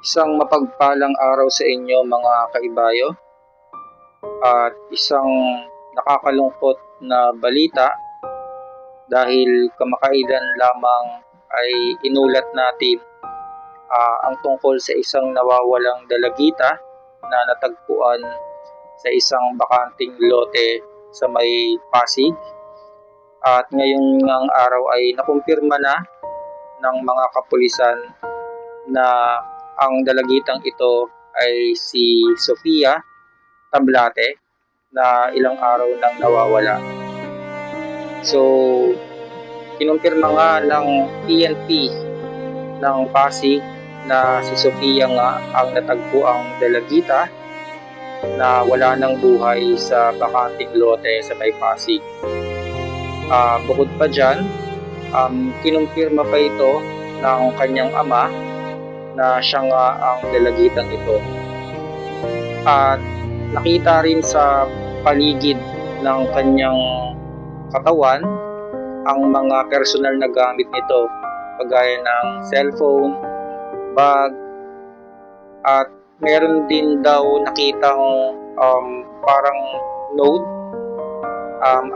Isang mapagpalang araw sa inyo mga kaibayo at isang nakakalungkot na balita dahil kamakailan lamang ay inulat natin ang tungkol sa isang nawawalang dalagita na natagpuan sa isang bakanting lote sa may Pasig. At ngayong ngang araw ay nakumpirma na ng mga kapulisan na ang dalagitang ito ay si Sofia Tablate na ilang araw nang nawawala. So, kinumpirma nga ng PNP ng Pasig na si Sofia nga ang natagpuang dalagita na wala ng buhay sa bakanting lote sa may Pasig. Bukod pa dyan, kinumpirma pa ito ng kanyang ama na siya nga ang dalagitang ito. At nakita rin sa paligid ng kanyang katawan ang mga personal na gamit nito, kagaya ng cellphone, bag, at meron din daw nakitang parang note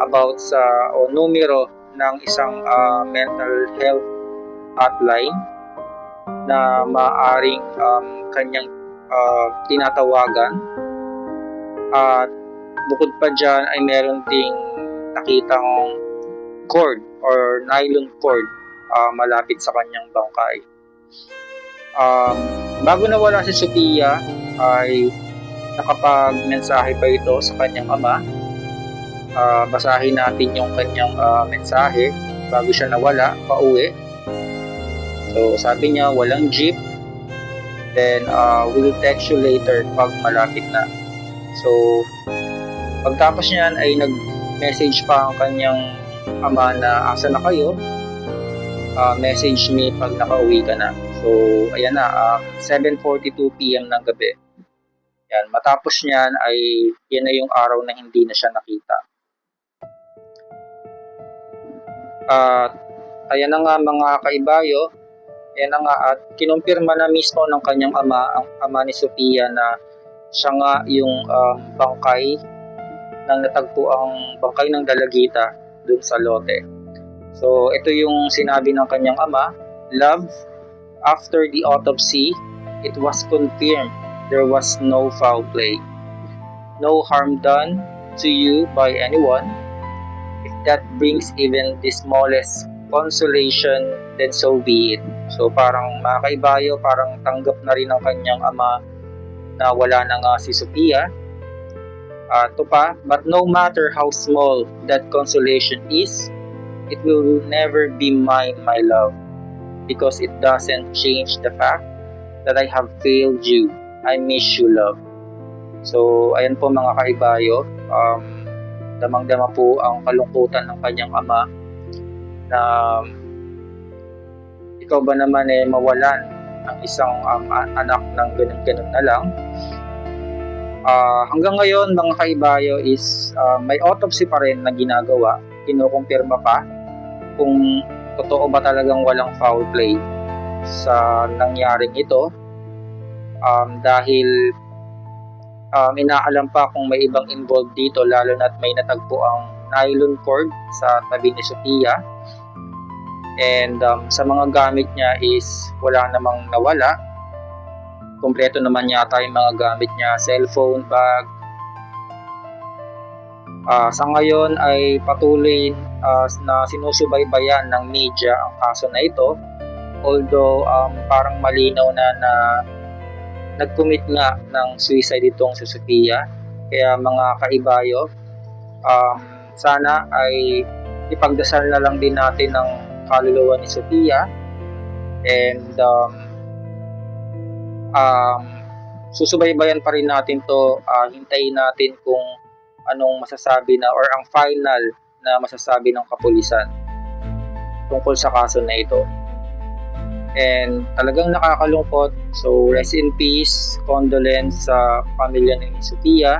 about sa numero ng isang mental health hotline na maaring kanyang tinatawagan. At bukod pa dyan ay meron ding nakitang cord or nylon cord malapit sa kanyang bangkay. Bago nawala si Sofia ay nakapag-mensahe pa ito sa kanyang ama. Basahin natin yung kanyang mensahe bago siya nawala pauwi. So sabi niya, walang jeep, then we'll text you later pag malapit na. So pagtapos niyan ay nag-message pa ang kanyang ama na asa na kayo, message me pag nakauwi ka na. So ayan na, 7:42 PM ng gabi. Yan, matapos niyan ay yan na yung araw na hindi na siya nakita. Ayan na nga mga kaibayo, ayan na nga, at kinumpirma na mismo ng kanyang ama, ang ama ni Sofia, na siya nga yung bangkay ng natagpuang bangkay ng dalagita dun sa lote. So ito yung sinabi ng kanyang ama: "Love, after the autopsy, it was confirmed there was no foul play. No harm done to you by anyone. If that brings even the smallest consolation, then so be it." So parang mga kaibayo, parang tanggap na rin ng kanyang ama na wala na nga si Sofia. Ito pa, "But no matter how small that consolation is, it will never be mine, my love, because it doesn't change the fact that I have failed you. I miss you, love." So ayan po mga kaibayo, damang-dama po ang kalungkutan ng kanyang ama na ikaw ba naman mawalan ng isang anak ng ganun-ganun na lang. Hanggang ngayon mga kaibayo is may autopsy pa rin na ginagawa, kinukumpirma pa kung totoo ba talagang walang foul play sa nangyaring ito, dahil inaalam pa kung may ibang involved dito, lalo na't may natagpo ang nylon cord sa tabi ni Sofia. And sa mga gamit niya is wala namang nawala. Kompleto naman yata yung mga gamit niya, cellphone, bag. Sa ngayon ay patuloy na sinusubaybayan ng media ang kaso na ito. Although parang malinaw na nag-commit nga ng suicide itong si Sofia. Kaya mga kaibayo, sana ay ipagdasal na lang din natin ng kaluluwa ni Sofia. And susubaybayan pa rin natin to, hintayin natin kung anong masasabi na or ang final na masasabi ng kapulisan tungkol sa kaso na ito. And talagang nakakalungkot. So rest in peace, condolence sa pamilya ni Sofia.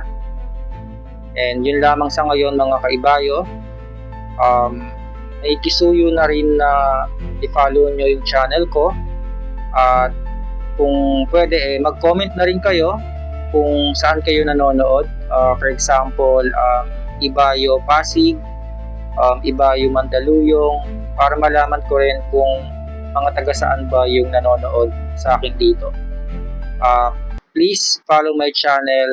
And yun lamang sa ngayon mga kaibayo. Naikisuyo na rin na i-follow nyo yung channel ko at kung pwede mag-comment na rin kayo kung saan kayo nanonood. For example, Ibayo Pasig, Ibayo Mandaluyong, para malaman ko rin kung mga taga saan ba yung nanonood sa akin dito. Please follow my channel